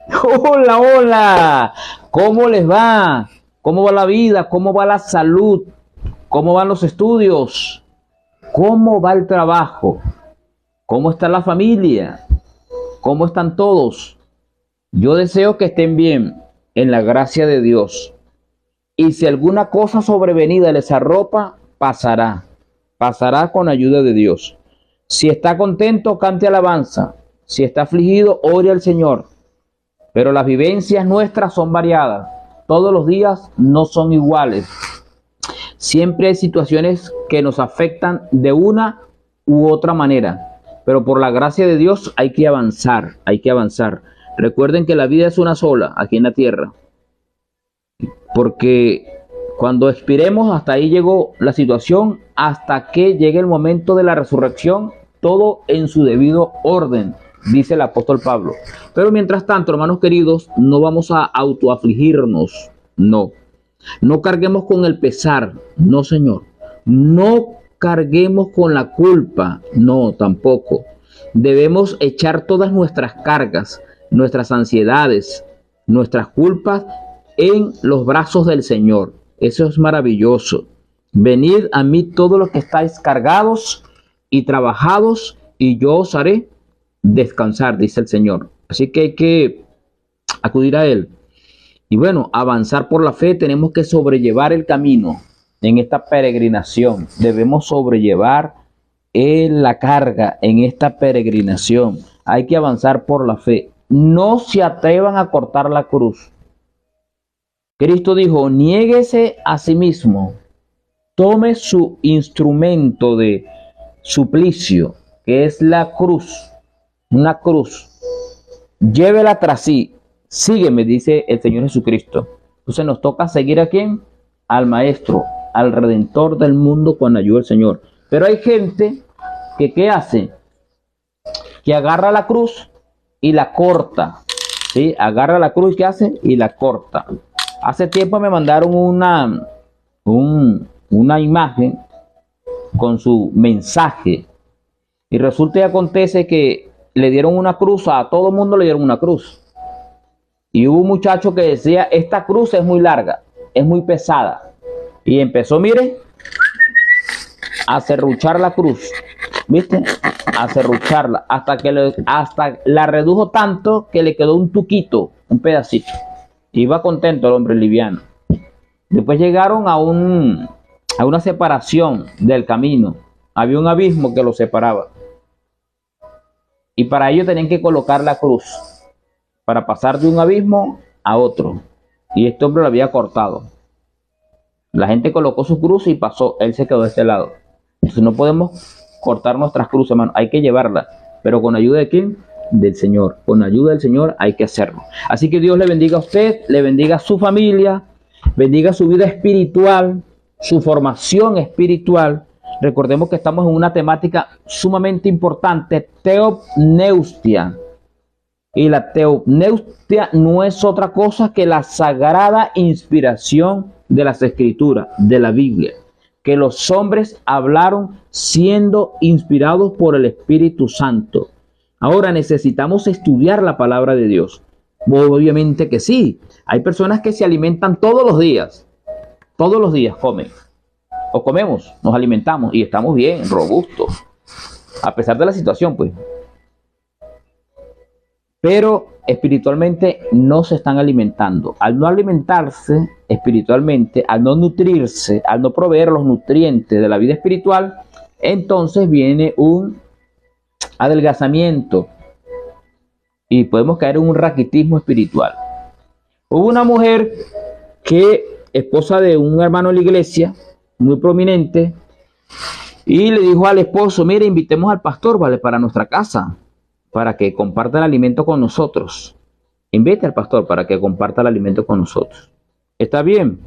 Hola, hola. ¿Cómo les va? ¿Cómo va la vida? ¿Cómo va la salud? ¿Cómo van los estudios? ¿Cómo va el trabajo? ¿Cómo está la familia? ¿Cómo están todos? Yo deseo que estén bien en la gracia de Dios. Y si alguna cosa sobrevenida les arropa, pasará. Pasará con ayuda de Dios. Si está contento, cante alabanza. Si está afligido, ore al Señor. Pero las vivencias nuestras son variadas. Todos los días no son iguales. Siempre hay situaciones que nos afectan de una u otra manera. Pero por la gracia de Dios hay que avanzar, hay que avanzar. Recuerden que la vida es una sola aquí en la tierra. Porque cuando expiremos, hasta ahí llegó la situación, hasta que llegue el momento de la resurrección, todo en su debido orden, dice el apóstol Pablo. Pero mientras tanto, hermanos queridos, no vamos a autoafligirnos, no. No carguemos con el pesar, no, Señor. No carguemos con la culpa, no, tampoco. Debemos echar todas nuestras cargas, nuestras ansiedades, nuestras culpas en los brazos del Señor. Eso es maravilloso. Venid a mí todos los que estáis cargados y trabajados, y yo os haré descansar, dice el Señor. Así que hay que acudir a Él. Y bueno, avanzar por la fe, tenemos que sobrellevar el camino en esta peregrinación. Debemos sobrellevar la carga en esta peregrinación. Hay que avanzar por la fe. No se atrevan a cortar la cruz. Cristo dijo, niéguese a sí mismo, tome su instrumento de suplicio, que es la cruz, una cruz, llévela tras sí, sígueme, dice el Señor Jesucristo. Entonces nos toca seguir a quién, al Maestro, al Redentor del mundo con ayuda del Señor. Pero hay gente que ¿qué hace? Que agarra la cruz y la corta, ¿sí? Agarra la cruz, ¿qué hace? Y la corta. Hace tiempo me mandaron una imagen con su mensaje y resulta y acontece que le dieron una cruz, a todo el mundo le dieron una cruz. Y hubo un muchacho que decía, esta cruz es muy larga, es muy pesada. Y empezó, mire, a serruchar la cruz, ¿viste? A serrucharla, hasta la redujo tanto que le quedó un tuquito, un pedacito. Iba contento el hombre, liviano. Después llegaron a una separación del camino. Había un abismo que los separaba. Y para ello tenían que colocar la cruz, para pasar de un abismo a otro. Y este hombre lo había cortado. La gente colocó su cruz y pasó. Él se quedó de este lado. Entonces no podemos cortar nuestras cruces, hermano. Hay que llevarlas. Pero con ayuda de ¿quién? Del Señor. Con ayuda del Señor hay que hacerlo. Así que Dios le bendiga a usted, le bendiga a su familia, bendiga su vida espiritual, su formación espiritual. Recordemos que estamos en una temática sumamente importante, teopneustia. Y la teopneustia no es otra cosa que la sagrada inspiración de las Escrituras, de la Biblia, que los hombres hablaron siendo inspirados por el Espíritu Santo. Ahora necesitamos estudiar la palabra de Dios. Obviamente que sí. Hay personas que se alimentan todos los días comen. O comemos, nos alimentamos y estamos bien, robustos. A pesar de la situación, pues. Pero espiritualmente no se están alimentando. Al no alimentarse espiritualmente, al no nutrirse, al no proveer los nutrientes de la vida espiritual, entonces viene un adelgazamiento y podemos caer en un raquitismo espiritual. Hubo una mujer que, esposa de un hermano de la iglesia, muy prominente, y le dijo al esposo, mire, invitemos al pastor, ¿vale? Para nuestra casa, para que comparta el alimento con nosotros. Invite al pastor para que comparta el alimento con nosotros. Está bien.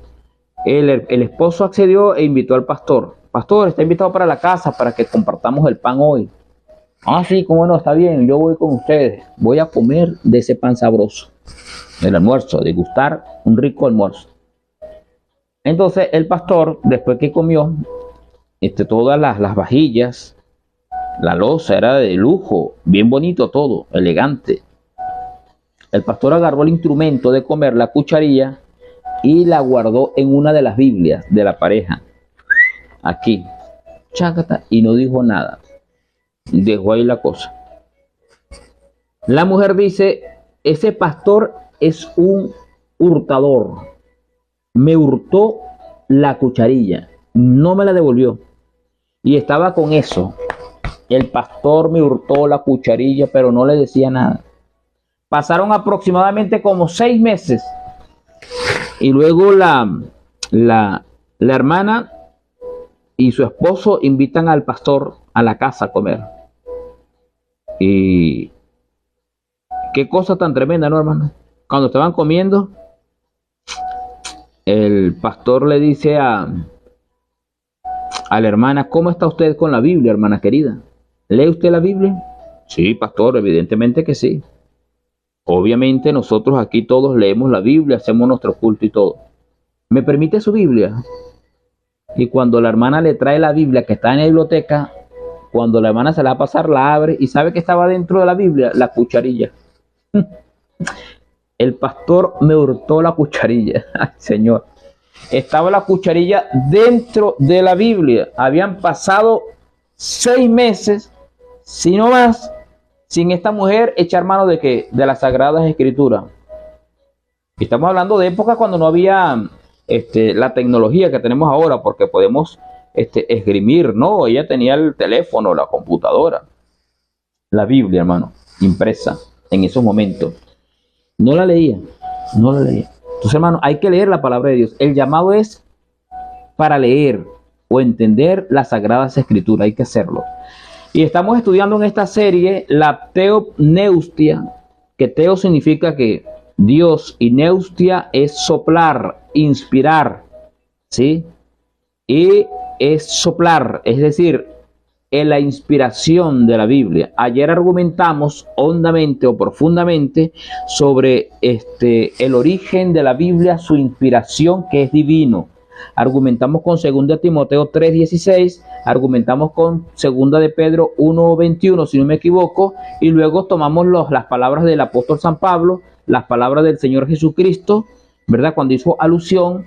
El esposo accedió e invitó al pastor. Pastor, está invitado para la casa para que compartamos el pan hoy. Ah, sí, cómo no, está bien, yo voy con ustedes. Voy a comer de ese pan sabroso, del almuerzo, degustar un rico almuerzo. Entonces el pastor, después que comió, todas las vajillas, la loza era de lujo, bien bonito todo, elegante. El pastor agarró el instrumento de comer, la cucharilla, y la guardó en una de las Biblias de la pareja. Aquí. Chácata, y no dijo nada. Dejó ahí la cosa. La mujer dice, ese pastor es un hurtador. Me hurtó la cucharilla. No me la devolvió. Y estaba con eso. El pastor me hurtó la cucharilla, pero no le decía nada. Pasaron aproximadamente como 6 meses. Y luego la hermana y su esposo invitan al pastor a la casa a comer. Y qué cosa tan tremenda, ¿no, hermano? Cuando estaban comiendo, el pastor le dice a la hermana, ¿cómo está usted con la Biblia, hermana querida? ¿Lee usted la Biblia? Sí, pastor, evidentemente que sí. Obviamente nosotros aquí todos leemos la Biblia, hacemos nuestro culto y todo. ¿Me permite su Biblia? Y cuando la hermana le trae la Biblia que está en la biblioteca, cuando la hermana se la va a pasar, la abre y sabe que estaba dentro de la Biblia, la cucharilla. El pastor me hurtó la cucharilla. Ay, Señor. Estaba la cucharilla dentro de la Biblia. Habían pasado 6 meses, si no más, sin esta mujer echar mano de ¿qué? De las Sagradas Escrituras. Estamos hablando de época cuando no había la tecnología que tenemos ahora, porque podemos esgrimir, ¿no? Ella tenía el teléfono, la computadora, la Biblia, hermano, impresa en esos momentos. No la leía, no la leía. Entonces, hermano, hay que leer la palabra de Dios. El llamado es para leer o entender las Sagradas Escrituras, hay que hacerlo. Y estamos estudiando en esta serie la teopneustia, que teo significa que Dios, y neustia es soplar, inspirar, ¿sí? Y es soplar, es decir, en la inspiración de la Biblia. Ayer argumentamos hondamente o profundamente sobre el origen de la Biblia, su inspiración, que es divino. Argumentamos con 2 Timoteo 3:16, argumentamos con 2 de Pedro 1:21, si no me equivoco, y luego tomamos las palabras del apóstol San Pablo, las palabras del Señor Jesucristo, ¿verdad? Cuando hizo alusión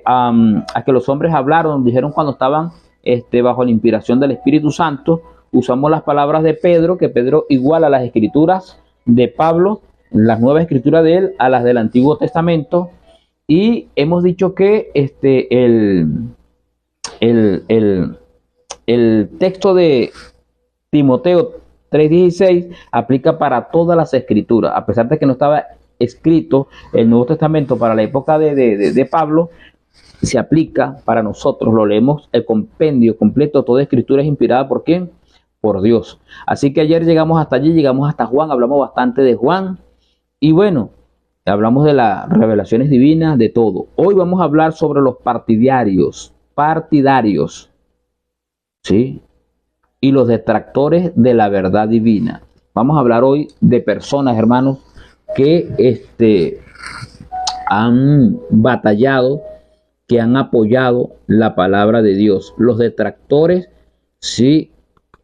a que los hombres hablaron, dijeron cuando estaban bajo la inspiración del Espíritu Santo. Usamos las palabras de Pedro, que Pedro iguala las escrituras de Pablo, las nuevas escrituras de él, a las del Antiguo Testamento. Y hemos dicho que el texto de Timoteo 3:16 aplica para todas las escrituras, a pesar de que no estaba escrito el Nuevo Testamento para la época de Pablo, se aplica para nosotros. Lo leemos el compendio completo, toda escritura es inspirada ¿por quién? Por Dios. Así que ayer llegamos hasta allí, llegamos hasta Juan, hablamos bastante de Juan y bueno, hablamos de las revelaciones divinas, de todo. Hoy vamos a hablar sobre los partidarios, ¿sí? Y los detractores de la verdad divina. Vamos a hablar hoy de personas, hermanos, que han batallado, que han apoyado la palabra de Dios. Los detractores, sí,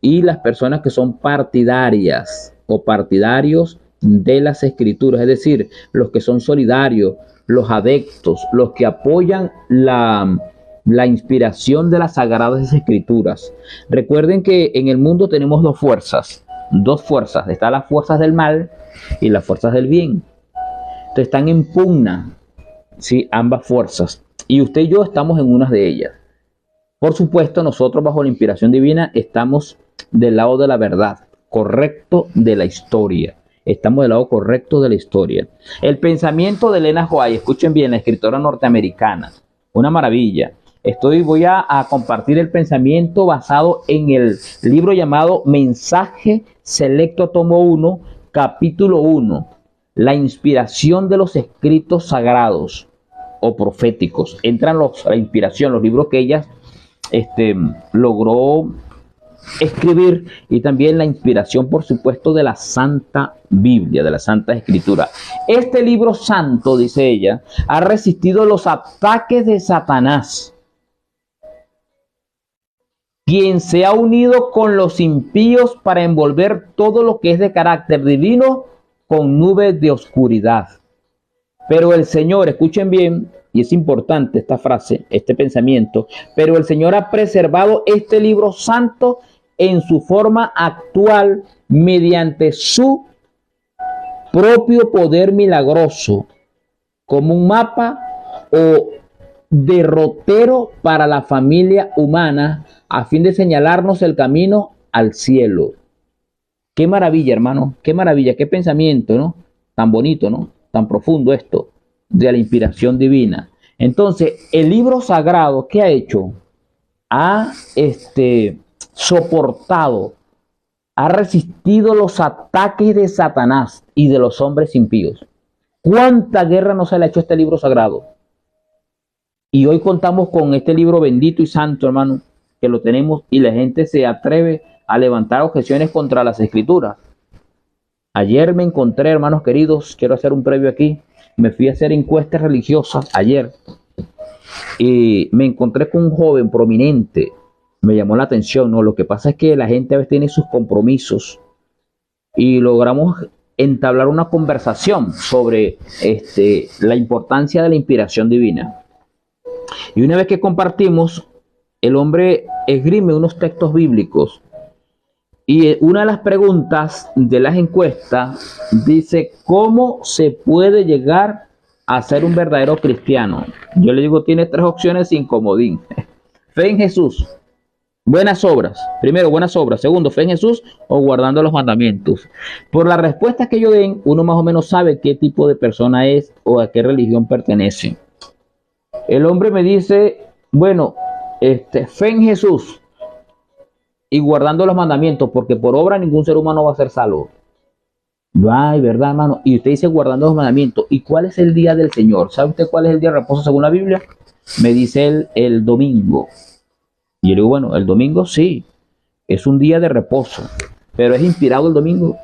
y las personas que son partidarias o partidarios de las escrituras, es decir, los que son solidarios, los adeptos, los que apoyan la inspiración de las Sagradas Escrituras. Recuerden que en el mundo tenemos dos fuerzas, están las fuerzas del mal y las fuerzas del bien. Entonces están en pugna, ¿sí? Ambas fuerzas. Y usted y yo estamos en una de ellas. Por supuesto, nosotros bajo la inspiración divina estamos del lado de la verdad, correcto de la historia. Estamos del lado correcto de la historia. El pensamiento de Elena White, escuchen bien, la escritora norteamericana, una maravilla. Voy a compartir el pensamiento basado en el libro llamado Mensaje Selecto Tomo 1, capítulo 1, la inspiración de los escritos sagrados o proféticos. Entran la inspiración, los libros que ella logró escribir, y también la inspiración, por supuesto, de la Santa Biblia, de la Santa Escritura. Este libro santo, dice ella, ha resistido los ataques de Satanás, quien se ha unido con los impíos para envolver todo lo que es de carácter divino con nubes de oscuridad. Pero el Señor, escuchen bien, y es importante esta frase, este pensamiento, pero el Señor ha preservado este libro santo en su forma actual mediante su propio poder milagroso, como un mapa o derrotero para la familia humana, a fin de señalarnos el camino al cielo. Qué maravilla, hermano, qué maravilla, qué pensamiento, ¿no? Tan bonito, ¿no? Tan profundo esto de la inspiración divina. Entonces, el libro sagrado, ¿qué ha hecho? Ha soportado, ha resistido los ataques de Satanás y de los hombres impíos. ¿Cuánta guerra no se le ha hecho a este libro sagrado? Y hoy contamos con este libro bendito y santo, hermano, que lo tenemos, y la gente se atreve a levantar objeciones contra las escrituras. Ayer me encontré, hermanos queridos, quiero hacer un previo aquí, me fui a hacer encuestas religiosas ayer y me encontré con un joven prominente. Me llamó la atención, ¿no? Lo que pasa es que la gente a veces tiene sus compromisos y logramos entablar una conversación sobre la importancia de la inspiración divina. Y una vez que compartimos, el hombre esgrime unos textos bíblicos. Y una de las preguntas de las encuestas dice, ¿cómo se puede llegar a ser un verdadero cristiano? Yo le digo, tiene 3 opciones sin comodín. Fe en Jesús, buenas obras. Primero, buenas obras. Segundo, fe en Jesús o guardando los mandamientos. Por las respuestas que ellos den, uno más o menos sabe qué tipo de persona es o a qué religión pertenece. El hombre me dice, bueno, fe en Jesús y guardando los mandamientos, porque por obra ningún ser humano va a ser salvo. Ay, ¿verdad, hermano? Y usted dice guardando los mandamientos. ¿Y cuál es el día del Señor? ¿Sabe usted cuál es el día de reposo según la Biblia? Me dice él, el domingo. Y yo le digo, bueno, el domingo sí, es un día de reposo, pero ¿es inspirado el domingo?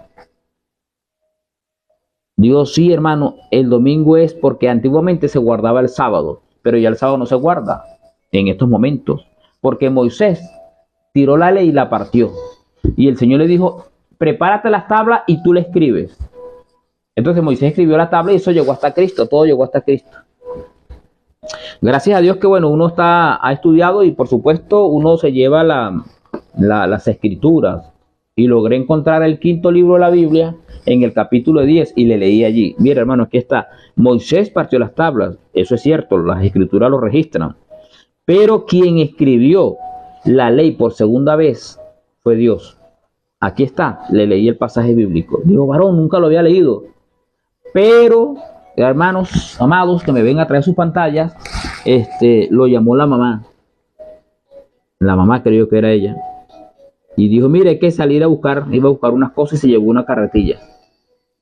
Digo, sí, hermano, el domingo es porque antiguamente se guardaba el sábado, pero ya el sábado no se guarda en estos momentos, porque Moisés tiró la ley y la partió. Y el Señor le dijo, prepárate las tablas y tú le escribes. Entonces Moisés escribió la tabla y eso llegó hasta Cristo, todo llegó hasta Cristo. Gracias a Dios que bueno, uno ha estudiado y por supuesto uno se lleva las escrituras. Y logré encontrar el 5.º libro de la Biblia en el capítulo 10 y le leí allí. Mira, hermano, aquí está. Moisés partió las tablas, eso es cierto, las escrituras lo registran. Pero quien escribió la ley por segunda vez fue Dios. Aquí está, le leí el pasaje bíblico. Digo, varón, nunca lo había leído. Pero, hermanos amados que me ven a través de sus pantallas, lo llamó la mamá. La mamá creyó que era ella. Y dijo, mire, hay que salir a buscar, iba a buscar unas cosas y se llevó una carretilla.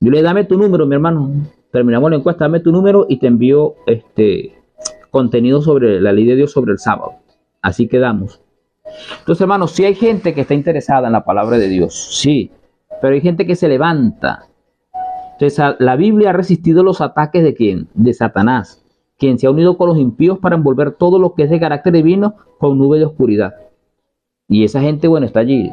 Yo le dame tu número, mi hermano. Terminamos la encuesta, dame tu número y te envío contenido sobre la ley de Dios sobre el sábado. Así quedamos. Entonces, hermanos, sí hay gente que está interesada en la palabra de Dios, sí, pero hay gente que se levanta. Entonces, la Biblia ha resistido los ataques ¿de quién? De Satanás, quien se ha unido con los impíos para envolver todo lo que es de carácter divino con nube de oscuridad. Y esa gente, bueno, está allí.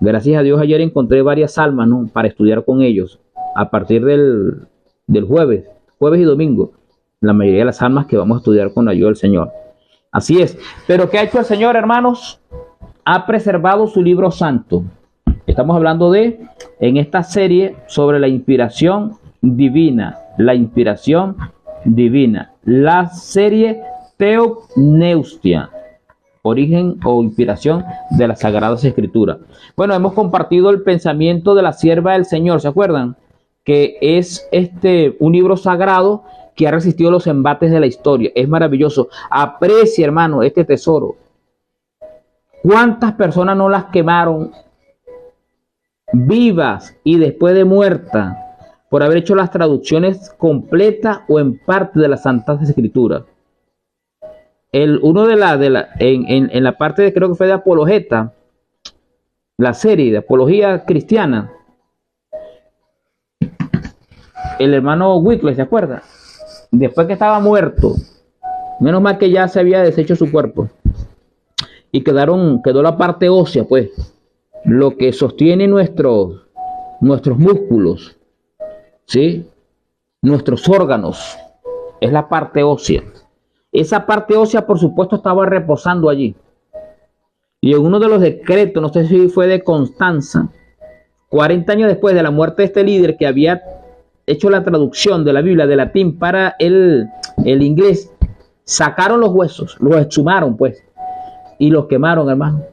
Gracias a Dios, ayer encontré varias almas, ¿no?, para estudiar con ellos a partir del jueves y domingo. La mayoría de las almas que vamos a estudiar con la ayuda del Señor. Así es. Pero ¿qué ha hecho el Señor, hermanos? Ha preservado su libro santo. Estamos hablando en esta serie sobre la inspiración divina. La inspiración divina. La serie Theopneustia. Origen o inspiración de las Sagradas Escrituras. Bueno, hemos compartido el pensamiento de la sierva del Señor, ¿se acuerdan? Que es un libro sagrado que ha resistido los embates de la historia. Es maravilloso. Aprecia, hermano, este tesoro. ¿Cuántas personas no las quemaron vivas y después de muertas por haber hecho las traducciones completas o en parte de las Santas Escrituras? En la parte de, creo que fue de apologeta, la serie de apología cristiana, el hermano Wycliffe, ¿se acuerda? Después que estaba muerto, menos mal que ya se había deshecho su cuerpo y quedó la parte ósea, pues, lo que sostiene nuestros músculos. ¿sí? Nuestros órganos, es la parte ósea. Esa parte ósea, por supuesto, estaba reposando allí. Y en uno de los decretos, no sé si fue de Constanza, 40 años después de la muerte de este líder que había hecho la traducción de la Biblia de latín para el inglés, sacaron los huesos, los exhumaron pues, y los quemaron, hermano.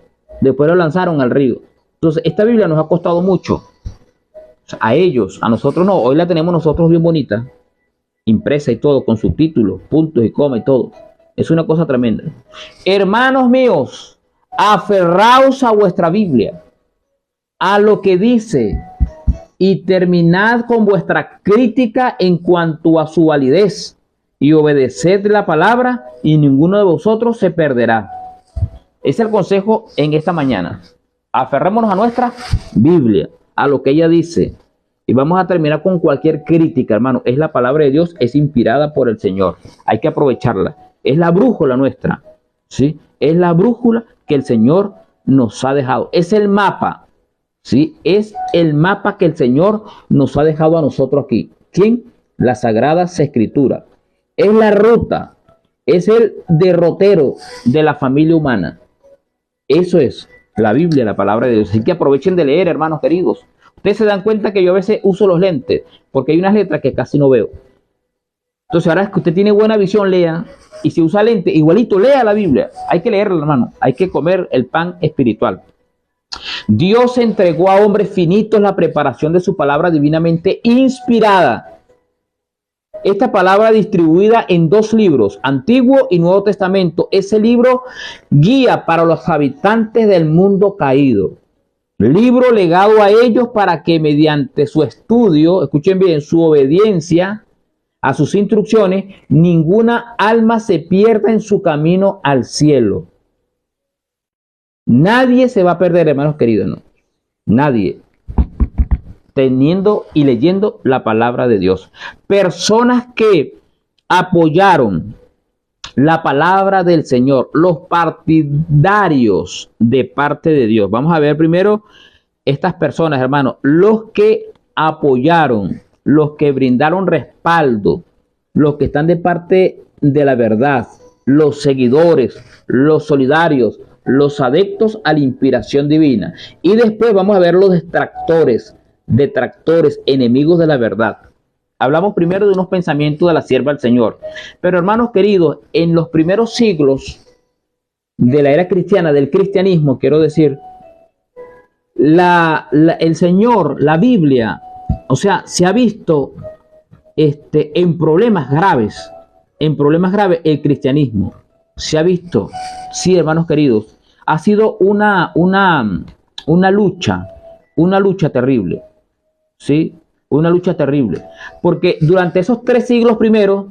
Después los lanzaron al río. Entonces, esta Biblia nos ha costado mucho. O sea, a ellos, a nosotros no. Hoy la tenemos nosotros bien bonita, impresa y todo, con subtítulos, puntos y coma y todo. Es una cosa tremenda. Hermanos míos, aferraos a vuestra Biblia, a lo que dice, y terminad con vuestra crítica en cuanto a su validez, y obedeced la palabra, y ninguno de vosotros se perderá. Ese es el consejo en esta mañana. Aferrémonos a nuestra Biblia, a lo que ella dice. Y vamos a terminar con cualquier crítica, hermano. Es la palabra de Dios, es inspirada por el Señor. Hay que aprovecharla. Es la brújula nuestra, ¿sí? Es la brújula que el Señor nos ha dejado. Es el mapa, ¿sí? Es el mapa que el Señor nos ha dejado a nosotros aquí. ¿Quién? Las Sagradas Escrituras. Es la ruta, es el derrotero de la familia humana. Eso es la Biblia, la palabra de Dios. Así que aprovechen de leer, hermanos queridos. Ustedes se dan cuenta que yo a veces uso los lentes porque hay unas letras que casi no veo. Entonces, ahora es que usted tiene buena visión, lea. Y si usa lente, igualito, lea la Biblia. Hay que leerla, hermano. Hay que comer el pan espiritual. Dios entregó a hombres finitos la preparación de su palabra divinamente inspirada. Esta palabra distribuida en 2 libros, Antiguo y Nuevo Testamento. Ese libro guía para los habitantes del mundo caído. Libro legado a ellos para que mediante su estudio, escuchen bien, su obediencia a sus instrucciones, ninguna alma se pierda en su camino al cielo. Nadie se va a perder, hermanos queridos, no. Nadie. Teniendo y leyendo la palabra de Dios. Personas que apoyaron la palabra del Señor, los partidarios de parte de Dios. Vamos a ver primero estas personas, hermanos, los que apoyaron, los que brindaron respaldo, los que están de parte de la verdad, los seguidores, los solidarios, los adeptos a la inspiración divina. Y después vamos a ver los detractores, enemigos de la verdad. Hablamos primero de unos pensamientos de la sierva del Señor. Pero hermanos queridos, en los primeros siglos de la era cristiana, del cristianismo, quiero decir, el Señor, la Biblia, o sea, se ha visto en problemas graves el cristianismo. Se ha visto, sí, hermanos queridos, ha sido una lucha terrible, ¿sí? Una lucha terrible, porque durante esos 3 siglos primeros,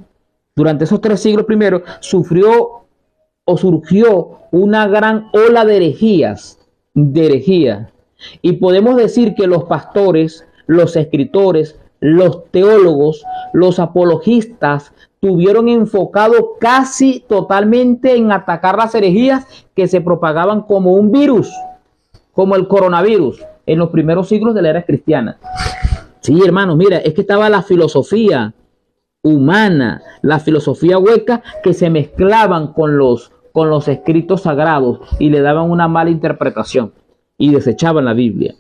surgió una gran ola de herejías, y podemos decir que los pastores, los escritores, los teólogos, los apologistas tuvieron enfocado casi totalmente en atacar las herejías que se propagaban como un virus, como el coronavirus, en los primeros siglos de la era cristiana. Sí, hermanos, mira, es que estaba la filosofía humana, la filosofía hueca, que se mezclaban con los escritos sagrados y le daban una mala interpretación y desechaban la Biblia.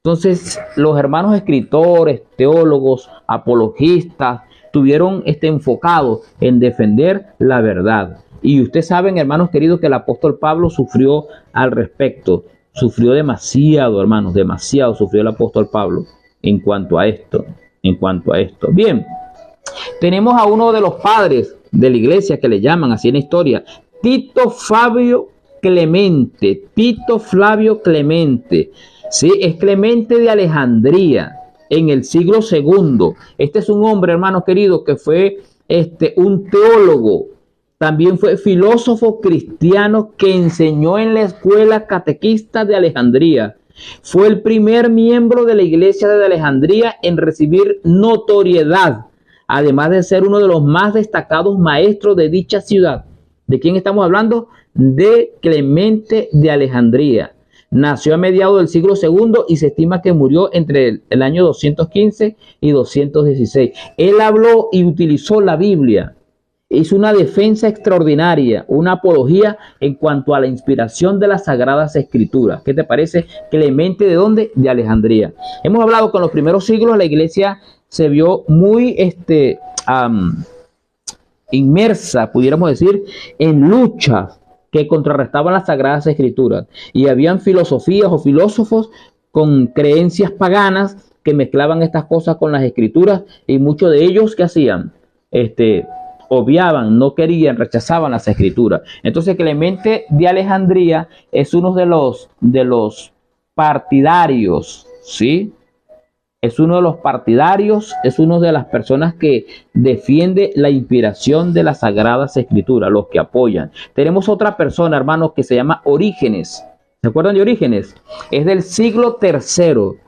Entonces, los hermanos escritores, teólogos, apologistas, estuvieron enfocados en defender la verdad. Y ustedes saben, hermanos queridos, que el apóstol Pablo sufrió al respecto. Sufrió demasiado, hermanos, demasiado sufrió el apóstol Pablo en cuanto a esto. Bien, tenemos a uno de los padres de la iglesia que le llaman así en la historia, Tito Flavio Clemente. Sí, es Clemente de Alejandría en el siglo II. Este es un hombre, hermanos queridos, que fue un teólogo. También fue filósofo cristiano que enseñó en la escuela catequista de Alejandría. Fue el primer miembro de la iglesia de Alejandría en recibir notoriedad, además de ser uno de los más destacados maestros de dicha ciudad. ¿De quién estamos hablando? De Clemente de Alejandría. Nació a mediados del siglo segundo y se estima que murió entre el año 215 y 216. Él habló y utilizó la Biblia. Hizo una defensa extraordinaria, una apología en cuanto a la inspiración de las Sagradas Escrituras. ¿Qué te parece? Clemente, ¿de dónde? De Alejandría. Hemos hablado que en los primeros siglos la iglesia se vio muy inmersa, pudiéramos decir, en luchas que contrarrestaban las Sagradas Escrituras. Y habían filosofías o filósofos con creencias paganas que mezclaban estas cosas con las Escrituras, y muchos de ellos, ¿qué hacían? Obviaban, no querían, rechazaban las Escrituras. Entonces Clemente de Alejandría es uno de los partidarios, ¿sí? Es uno de los partidarios, es una de las personas que defiende la inspiración de las Sagradas Escrituras, los que apoyan. Tenemos otra persona, hermanos, que se llama Orígenes. ¿Se acuerdan de Orígenes? Es del siglo III.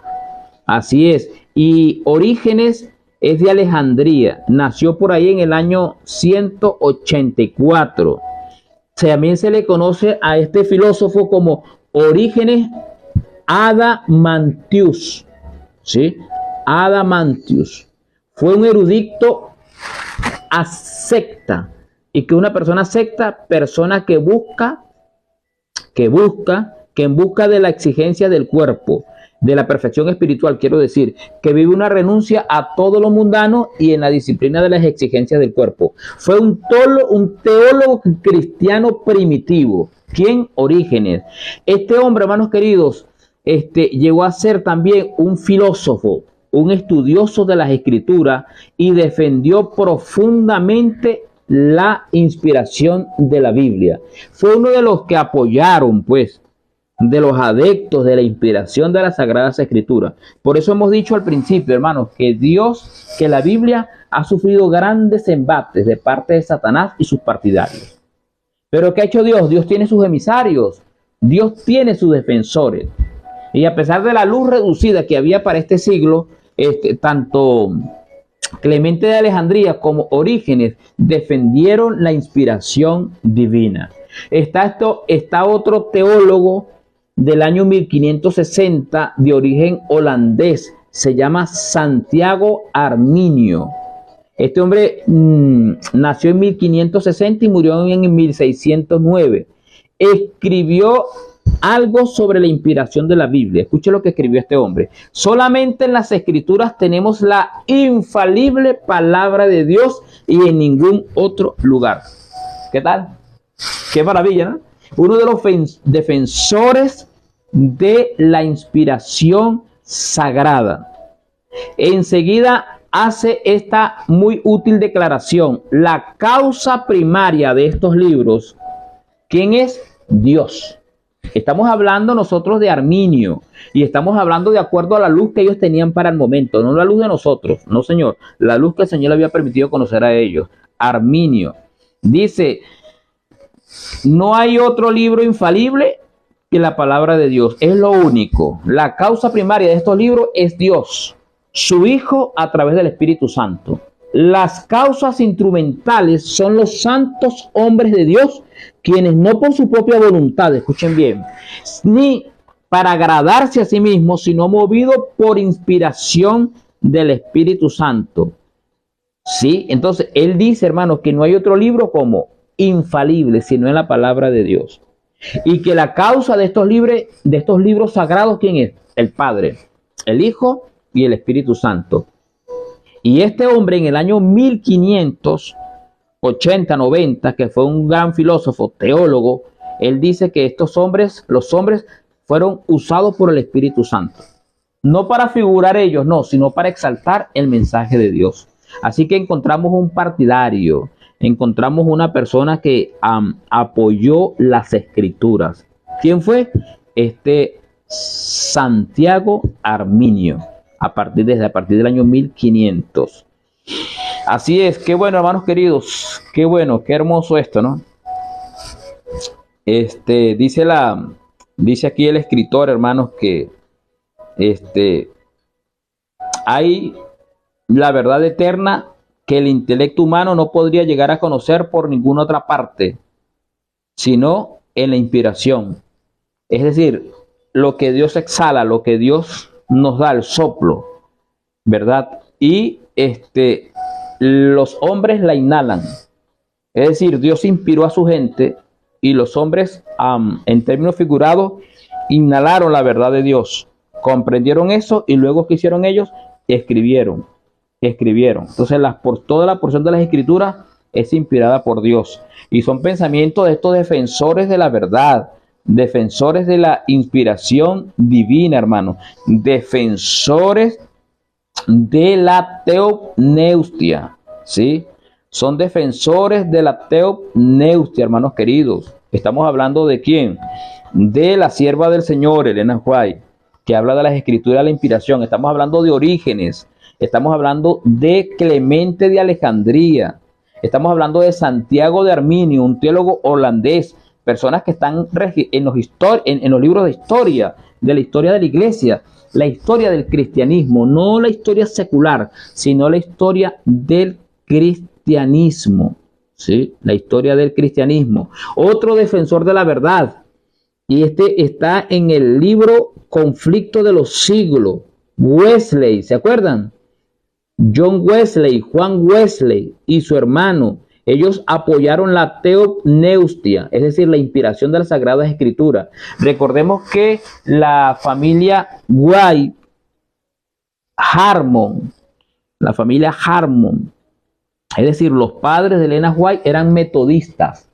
Así es. Y Orígenes es de Alejandría. Nació por ahí en el año 184. También se le conoce a este filósofo como Orígenes Adamantius. ¿Sí? Adamantius fue un erudito asceta. ¿Y que una persona secta? Persona que en busca de la exigencia del cuerpo, de la perfección espiritual, quiero decir, que vive una renuncia a todo lo mundano y en la disciplina de las exigencias del cuerpo. Fue un teólogo cristiano primitivo. ¿Quién? Orígenes. Este hombre, hermanos queridos, llegó a ser también un filósofo, un estudioso de las Escrituras, y defendió profundamente la inspiración de la Biblia. Fue uno de los que apoyaron, pues, de los adeptos de la inspiración de las Sagradas Escrituras. Por eso hemos dicho al principio, hermanos, que la Biblia ha sufrido grandes embates de parte de Satanás y sus partidarios. Pero ¿qué ha hecho Dios? Dios tiene sus emisarios, Dios tiene sus defensores. Y a pesar de la luz reducida que había para este siglo, tanto Clemente de Alejandría como Orígenes defendieron la inspiración divina. Está otro teólogo del año 1560 de origen holandés, se llama Santiago Arminio. Este hombre nació en 1560 y murió en 1609. Escribió algo sobre la inspiración de la Biblia. Escuche lo que escribió este hombre. Solamente en las Escrituras tenemos la infalible palabra de Dios y en ningún otro lugar. ¿Qué tal? Qué maravilla, ¿no? Uno de los defensores de la inspiración sagrada. Enseguida hace esta muy útil declaración. La causa primaria de estos libros, ¿quién es? Dios. Estamos hablando nosotros de Arminio y estamos hablando de acuerdo a la luz que ellos tenían para el momento, no la luz de nosotros, no señor, la luz que el Señor le había permitido conocer a ellos. Arminio dice: no hay otro libro infalible que la palabra de Dios, es lo único. La causa primaria de estos libros es Dios, su Hijo a través del Espíritu Santo. Las causas instrumentales son los santos hombres de Dios, quienes no por su propia voluntad, escuchen bien, ni para agradarse a sí mismos, sino movidos por inspiración del Espíritu Santo. ¿Sí? Entonces, él dice, hermanos, que no hay otro libro como infalible, sino en la palabra de Dios. Y que la causa de estos libros sagrados, ¿quién es? El Padre, el Hijo y el Espíritu Santo. Y este hombre en el año 1580-90, que fue un gran filósofo, teólogo, él dice que los hombres fueron usados por el Espíritu Santo. No para figurar ellos, no, sino para exaltar el mensaje de Dios. Así que encontramos un partidario, encontramos una persona que apoyó las Escrituras. ¿Quién fue? Santiago Arminio. Desde a partir del año 1500. Así es, qué bueno, hermanos queridos, qué bueno, qué hermoso esto, ¿no? Dice aquí el escritor, hermanos, que hay la verdad eterna que el intelecto humano no podría llegar a conocer por ninguna otra parte, sino en la inspiración. Es decir, lo que Dios exhala, lo que Dios nos da, el soplo, ¿verdad? Y los hombres la inhalan. Es decir, Dios inspiró a su gente y los hombres, en términos figurados, inhalaron la verdad de Dios, comprendieron eso y luego, ¿qué hicieron ellos? Escribieron. Entonces, toda la porción de las escrituras es inspirada por Dios y son pensamientos de estos defensores de la verdad, defensores de la inspiración divina, hermano, defensores de la teopneustia, ¿sí? Son defensores de la teopneustia, hermanos queridos. Estamos hablando de quién? De la sierva del Señor, Elena White, que habla de las escrituras de la inspiración. Estamos hablando de Orígenes. Estamos hablando de Clemente de Alejandría. Estamos hablando de Santiago de Arminio, un teólogo holandés. Personas que están en los libros de la historia de la iglesia, la historia del cristianismo, no la historia secular, sino la historia del cristianismo, ¿sí? La historia del cristianismo. Otro defensor de la verdad, y está en el libro Conflicto de los Siglos, Wesley, ¿se acuerdan? John Wesley, Juan Wesley y su hermano, ellos apoyaron la teopneustia, es decir, la inspiración de las Sagradas Escrituras. Recordemos que la familia White, Harmon, es decir, los padres de Elena White eran metodistas.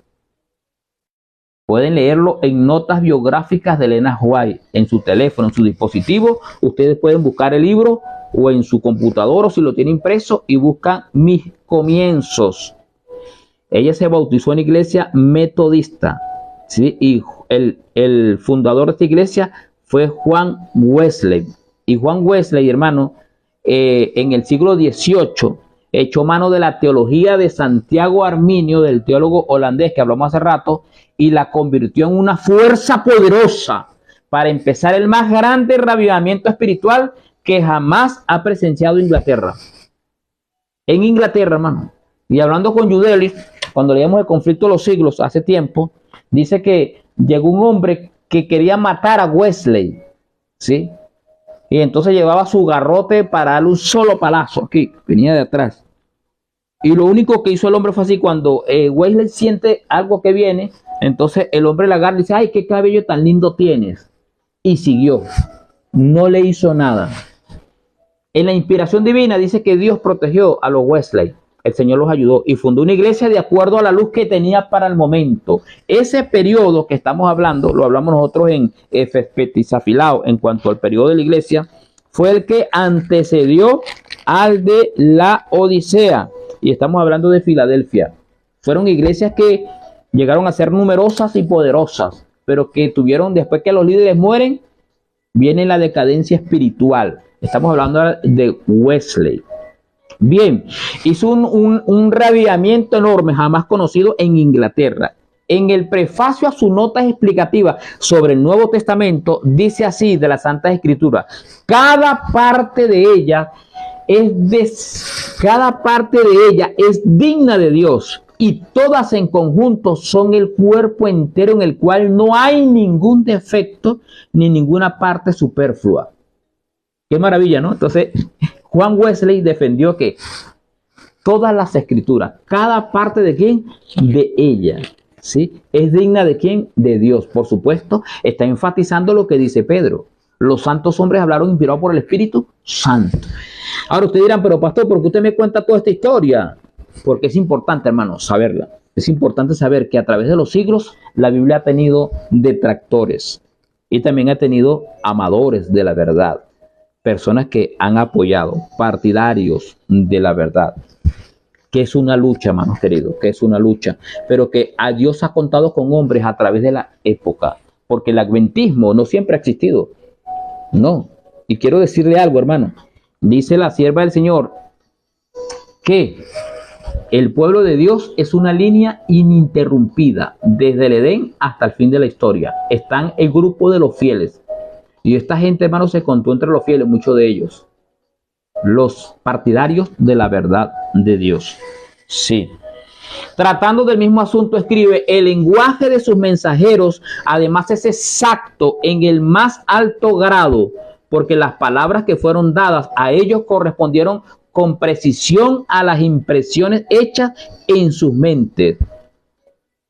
Pueden leerlo en notas biográficas de Elena White, en su teléfono, en su dispositivo. Ustedes pueden buscar el libro o en su computadora o si lo tiene impreso y buscan Mis Comienzos. Ella se bautizó en iglesia metodista, ¿sí? Y el fundador de esta iglesia fue Juan Wesley. Y Juan Wesley, hermano, en el siglo XVIII, echó mano de la teología de Santiago Arminio, del teólogo holandés que hablamos hace rato, y la convirtió en una fuerza poderosa para empezar el más grande reavivamiento espiritual que jamás ha presenciado Inglaterra. En Inglaterra, hermano. Y hablando con Judelis, cuando leíamos el Conflicto de los Siglos hace tiempo, dice que llegó un hombre que quería matar a Wesley, ¿sí? Y entonces llevaba su garrote para darle un solo palazo aquí, venía de atrás. Y lo único que hizo el hombre fue así, cuando Wesley siente algo que viene, entonces el hombre le agarra y dice, ay, qué cabello tan lindo tienes. Y siguió, no le hizo nada. En la inspiración divina dice que Dios protegió a los Wesley. El Señor los ayudó y fundó una iglesia de acuerdo a la luz que tenía para el momento. Ese periodo que estamos hablando, lo hablamos nosotros en Efespetizafilao, en cuanto al periodo de la iglesia, fue el que antecedió al de la Odisea. Y estamos hablando de Filadelfia. Fueron iglesias que llegaron a ser numerosas y poderosas, pero que tuvieron, después que los líderes mueren, viene la decadencia espiritual. Estamos hablando de Wesley. Bien, hizo un reavivamiento enorme, jamás conocido en Inglaterra. En el prefacio a su nota explicativa sobre el Nuevo Testamento, dice así de la Santa Escritura: cada parte de ella es digna de Dios, y todas en conjunto son el cuerpo entero en el cual no hay ningún defecto ni ninguna parte superflua. Qué maravilla, ¿no? Entonces, Juan Wesley defendió que todas las escrituras, cada parte de quién, de ella, ¿sí? Es digna de quién, de Dios. Por supuesto, está enfatizando lo que dice Pedro. Los santos hombres hablaron inspirados por el Espíritu Santo. Ahora ustedes dirán, pero pastor, ¿por qué usted me cuenta toda esta historia? Porque es importante, hermano, saberla. Es importante saber que a través de los siglos la Biblia ha tenido detractores y también ha tenido amadores de la verdad. Personas que han apoyado, partidarios de la verdad, que es una lucha, hermanos queridos, que es una lucha, pero que a Dios ha contado con hombres a través de la época, porque el adventismo no siempre ha existido, no. Y quiero decirle algo, hermano, dice la sierva del Señor que el pueblo de Dios es una línea ininterrumpida, desde el Edén hasta el fin de la historia. Están el grupo de los fieles. Y esta gente, hermano, se contó entre los fieles, muchos de ellos, los partidarios de la verdad de Dios. Sí. Tratando del mismo asunto, escribe: el lenguaje de sus mensajeros además es exacto en el más alto grado, porque las palabras que fueron dadas a ellos correspondieron con precisión a las impresiones hechas en sus mentes.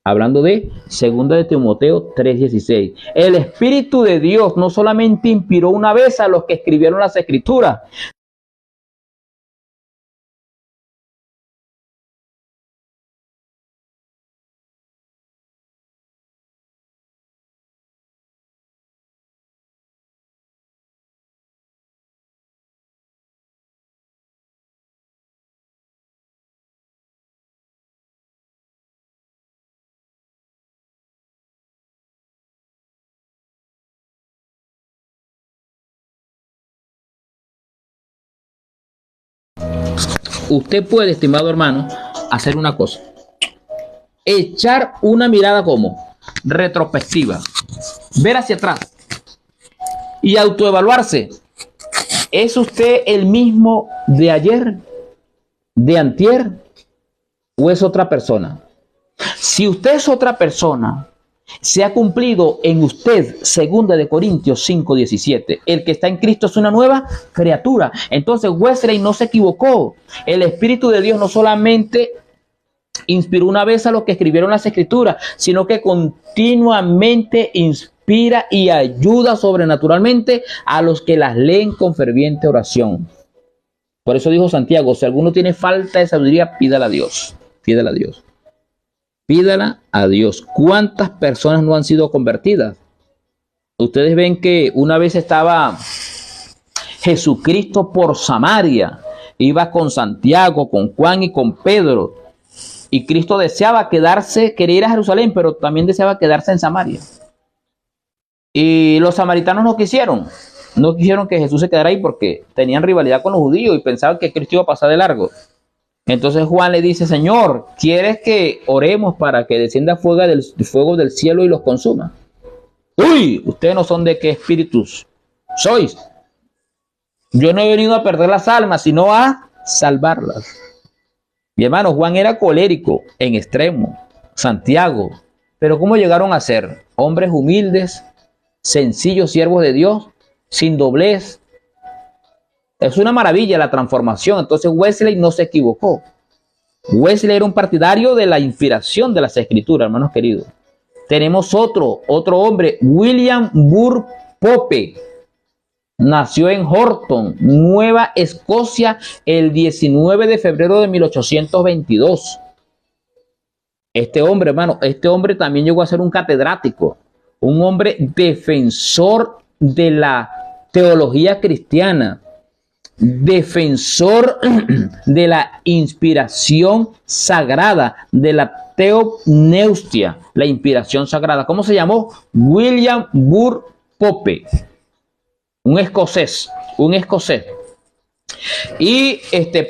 Hablando de 2 de Timoteo 3:16. El Espíritu de Dios no solamente inspiró una vez a los que escribieron las Escrituras. Usted puede, estimado hermano, hacer una cosa: echar una mirada como retrospectiva, ver hacia atrás y autoevaluarse. ¿Es usted el mismo de ayer, de antier, o es otra persona? Si usted es otra persona, se ha cumplido en usted 2 de Corintios 5:17. El que está en Cristo es una nueva criatura. Entonces Wesley no se equivocó. El Espíritu de Dios no solamente inspiró una vez a los que escribieron las Escrituras, sino que continuamente inspira y ayuda sobrenaturalmente a los que las leen con ferviente oración. Por eso dijo Santiago: si alguno tiene falta de sabiduría, pídala a Dios. Pídala a Dios. Pídala a Dios. ¿Cuántas personas no han sido convertidas? Ustedes ven que una vez estaba Jesucristo por Samaria. Iba con Santiago, con Juan y con Pedro. Y Cristo deseaba quedarse, quería ir a Jerusalén, pero también deseaba quedarse en Samaria. Y los samaritanos no quisieron que Jesús se quedara ahí porque tenían rivalidad con los judíos y pensaban que Cristo iba a pasar de largo. Entonces Juan le dice: Señor, ¿quieres que oremos para que descienda fuego del cielo y los consuma? Uy, ustedes no son de qué espíritus sois. Yo no he venido a perder las almas, sino a salvarlas. Mi hermano, Juan era colérico en extremo, Santiago. Pero ¿cómo llegaron a ser? Hombres humildes, sencillos siervos de Dios, sin doblez. Es una maravilla la transformación. Entonces Wesley no se equivocó. Wesley era un partidario de la inspiración de las Escrituras, hermanos queridos. Tenemos otro hombre, William Burr Pope. Nació en Horton, Nueva Escocia, el 19 de febrero de 1822. Este hombre, hermano, también llegó a ser un catedrático, un hombre defensor de la teología cristiana, defensor de la inspiración sagrada, de la teopneustia, la inspiración sagrada. ¿Cómo se llamó? William Burr Pope, un escocés. Y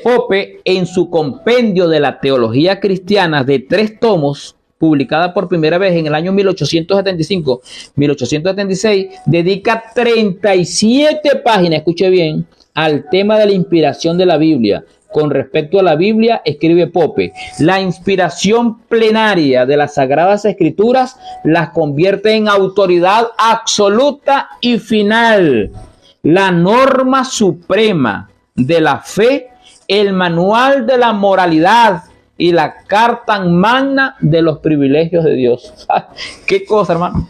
Pope, en su compendio de la teología cristiana de 3 tomos, publicada por primera vez en el año 1875-1876, dedica 37 páginas, escuche bien, al tema de la inspiración de la Biblia. Con respecto a la Biblia, escribe Pope: la inspiración plenaria de las Sagradas Escrituras las convierte en autoridad absoluta y final, la norma suprema de la fe, el manual de la moralidad y la carta magna de los privilegios de Dios. ¿Qué cosa, hermano?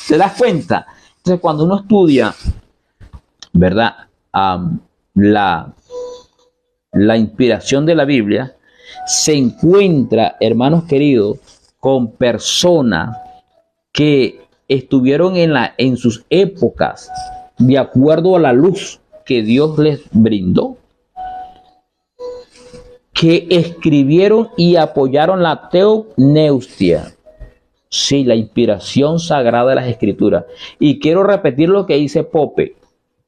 ¿Te das cuenta? Entonces, cuando uno estudia, ¿verdad? La inspiración de la Biblia, se encuentra, hermanos queridos, con personas que estuvieron en sus épocas de acuerdo a la luz que Dios les brindó, que escribieron y apoyaron la teopneustia, sí, la inspiración sagrada de las Escrituras. Y quiero repetir lo que dice Pope.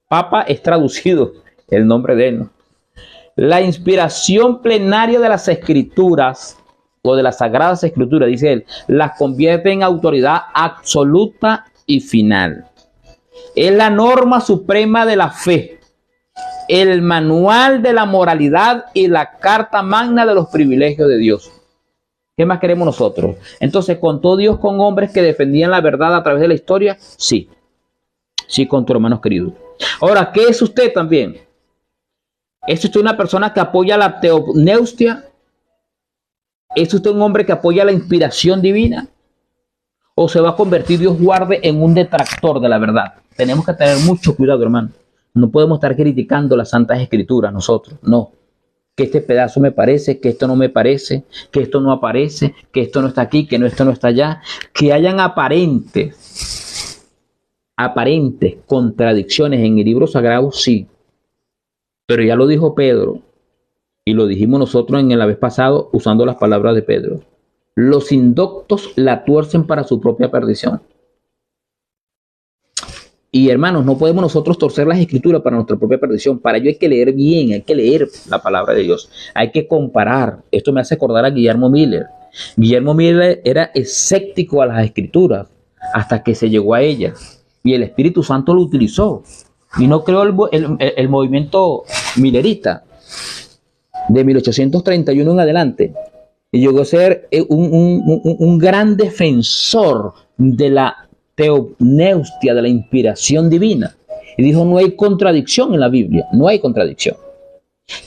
Papa es traducido el nombre de él, ¿no? La inspiración plenaria de las Escrituras o de las Sagradas Escrituras, dice él, las convierte en autoridad absoluta y final. Es la norma suprema de la fe, el manual de la moralidad y la carta magna de los privilegios de Dios. ¿Qué más queremos nosotros? Entonces, ¿contó Dios con hombres que defendían la verdad a través de la historia? Sí. Sí, contó, hermanos queridos. Ahora, ¿qué es usted también? ¿Es usted una persona que apoya la teopneustia? ¿Es usted un hombre que apoya la inspiración divina? ¿O se va a convertir, Dios guarde, en un detractor de la verdad? Tenemos que tener mucho cuidado, hermano. No podemos estar criticando las Santas Escrituras nosotros, no. Que este pedazo me parece, que esto no me parece, que esto no aparece, que esto no está aquí, que esto no está allá. Que hayan aparentes contradicciones en el libro sagrado, sí. Pero ya lo dijo Pedro, y lo dijimos nosotros en la vez pasado usando las palabras de Pedro. Los indoctos la tuercen para su propia perdición. Y hermanos, no podemos nosotros torcer las escrituras para nuestra propia perdición. Para ello hay que leer bien, hay que leer la palabra de Dios. Hay que comparar. Esto me hace acordar a Guillermo Miller. Guillermo Miller era escéptico a las escrituras hasta que se llegó a ellas. Y el Espíritu Santo lo utilizó. Y no creó el movimiento millerista de 1831 en adelante. Y llegó a ser un gran defensor de la teopneustia, de la inspiración divina. Y dijo, no hay contradicción en la Biblia, no hay contradicción.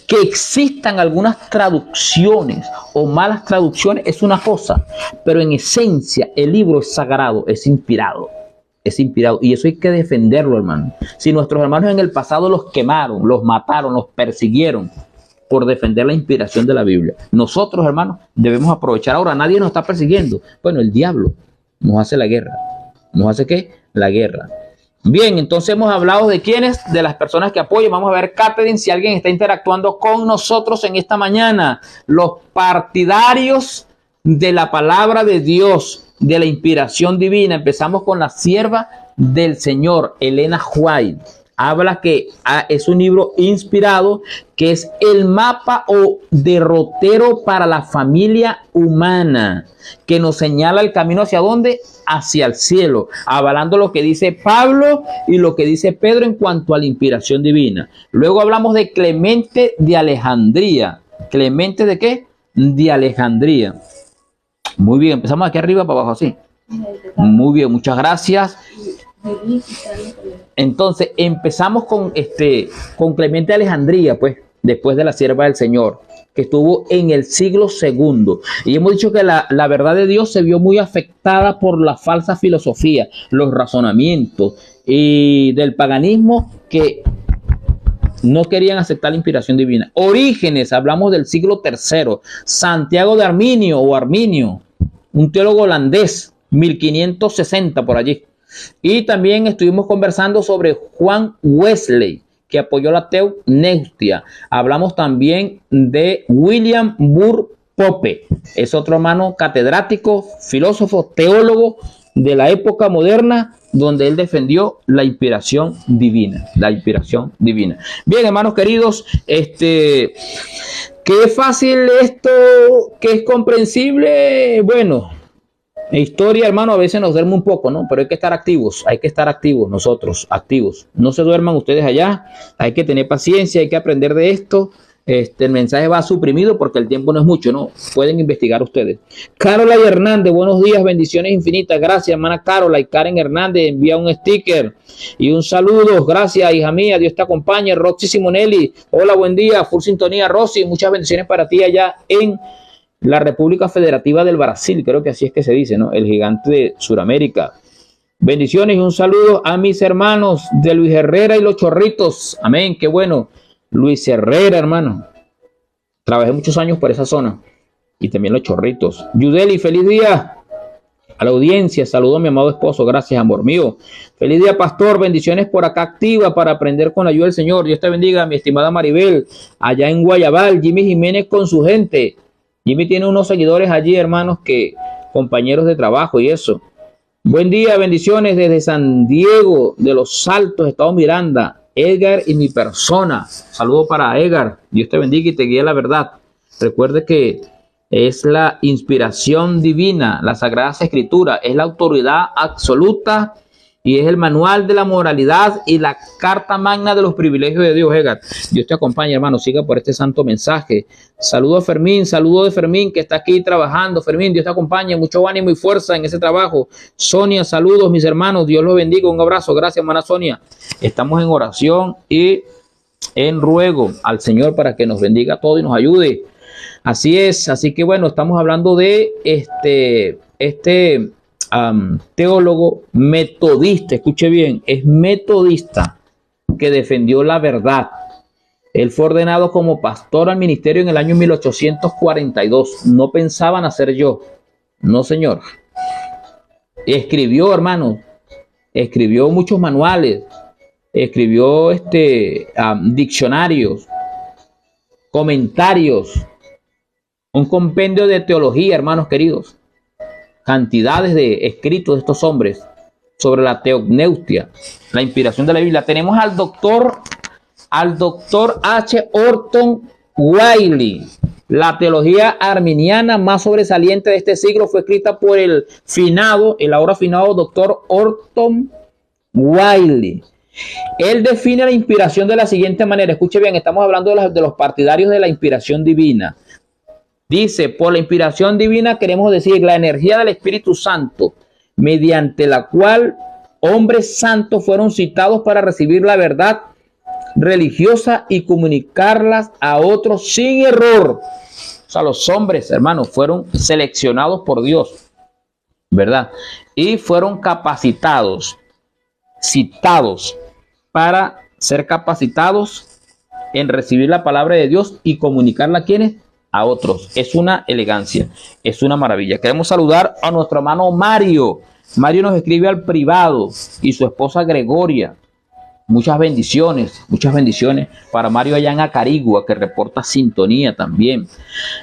Que existan algunas traducciones o malas traducciones es una cosa, pero en esencia el libro es sagrado, es inspirado. Es inspirado, y eso hay que defenderlo, hermano. Si nuestros hermanos en el pasado los quemaron, los mataron, los persiguieron por defender la inspiración de la Biblia, nosotros, hermanos, debemos aprovechar. Ahora, nadie nos está persiguiendo. Bueno, el diablo nos hace la guerra. ¿Nos hace qué? La guerra. Bien, entonces hemos hablado de quiénes, de las personas que apoyan. Vamos a ver, Catherine, si alguien está interactuando con nosotros en esta mañana. Los partidarios de la palabra de Dios, de la inspiración divina. Empezamos con la sierva del Señor, Elena White. Habla que es un libro inspirado, que es el mapa o derrotero para la familia humana, que nos señala el camino hacia dónde, hacia el cielo, avalando lo que dice Pablo y lo que dice Pedro en cuanto a la inspiración divina. Luego hablamos de Clemente de Alejandría. ¿Clemente de qué? De Alejandría. Muy bien, empezamos aquí arriba para abajo así. Muy bien, muchas gracias. Entonces empezamos con Clemente de Alejandría, pues, después de la sierva del Señor, que estuvo en el siglo II. Y hemos dicho que la verdad de Dios se vio muy afectada por la falsa filosofía, los razonamientos y del paganismo que no querían aceptar la inspiración divina. Orígenes, hablamos del siglo III. Santiago de Arminio o Arminio, un teólogo holandés, 1560 por allí. Y también estuvimos conversando sobre Juan Wesley, que apoyó la teopneustia. Hablamos también de William Burr Pope. Es otro hermano catedrático, filósofo, teólogo de la época moderna, donde él defendió la inspiración divina. La inspiración divina. Bien, hermanos queridos, ¿qué es fácil esto? ¿Qué es comprensible? Bueno, historia, hermano, a veces nos duerme un poco, ¿no? Pero hay que estar activos nosotros, activos. No se duerman ustedes allá, hay que tener paciencia, hay que aprender de esto. El mensaje va suprimido porque el tiempo no es mucho, ¿no? Pueden investigar ustedes. Carola y Hernández, buenos días, bendiciones infinitas. Gracias, hermana Carola. Y Karen Hernández envía un sticker y un saludo. Gracias, hija mía, Dios te acompañe. Roxy Simonelli, hola, buen día, full sintonía, Rosy. Muchas bendiciones para ti allá en la República Federativa del Brasil, creo que así es que se dice, ¿no? El gigante de Sudamérica. Bendiciones y un saludo a mis hermanos de Luis Herrera y Los Chorritos. Amén, qué bueno. Luis Herrera, hermano. Trabajé muchos años por esa zona. Y también Los Chorritos. Yudeli, feliz día a la audiencia. Saludo a mi amado esposo. Gracias, amor mío. Feliz día, pastor. Bendiciones por acá activa para aprender con la ayuda del Señor. Dios te bendiga, mi estimada Maribel. Allá en Guayabal, Jimmy Jiménez con su gente. Jimmy tiene unos seguidores allí, hermanos, que compañeros de trabajo y eso. Buen día, bendiciones desde San Diego de los Altos, Estado Miranda. Edgar y mi persona. Saludo para Edgar. Dios te bendiga y te guíe la verdad. Recuerde que es la inspiración divina, la Sagrada Escritura, es la autoridad absoluta Y es el manual de la moralidad y la carta magna de los privilegios de Dios. Edgar, Dios te acompañe, hermano. Siga por este santo mensaje. Saludo a Fermín, saludo de Fermín que está aquí trabajando. Fermín, Dios te acompañe. Mucho ánimo y fuerza en ese trabajo. Sonia, saludos, mis hermanos. Dios los bendiga. Un abrazo. Gracias, hermana Sonia. Estamos en oración y en ruego al Señor para que nos bendiga a todos y nos ayude. Así es. Así que bueno, estamos hablando de teólogo metodista, escuche bien, es metodista que defendió la verdad. Él fue ordenado como pastor al ministerio en el año 1842. No pensaban hacer yo, no señor. Escribió, hermano, escribió muchos manuales, escribió diccionarios, comentarios, un compendio de teología, hermanos queridos. Cantidades de escritos de estos hombres sobre la teogneustia, la inspiración de la Biblia. Tenemos al doctor H. Orton Wiley. La teología arminiana más sobresaliente de este siglo fue escrita por el ahora finado doctor Orton Wiley. Él define la inspiración de la siguiente manera. Escuche bien, estamos hablando de los partidarios de la inspiración divina. Dice, por la inspiración divina queremos decir la energía del Espíritu Santo, mediante la cual hombres santos fueron citados para recibir la verdad religiosa y comunicarlas a otros sin error. O sea, los hombres, hermanos, fueron seleccionados por Dios, ¿verdad? Y fueron capacitados, citados para ser capacitados en recibir la palabra de Dios y comunicarla a quienes, a otros. Es una elegancia, es una maravilla. Queremos saludar a nuestro hermano Mario. Mario nos escribe al privado y su esposa Gregoria. Muchas bendiciones para Mario allá en Acarigua, que reporta sintonía también.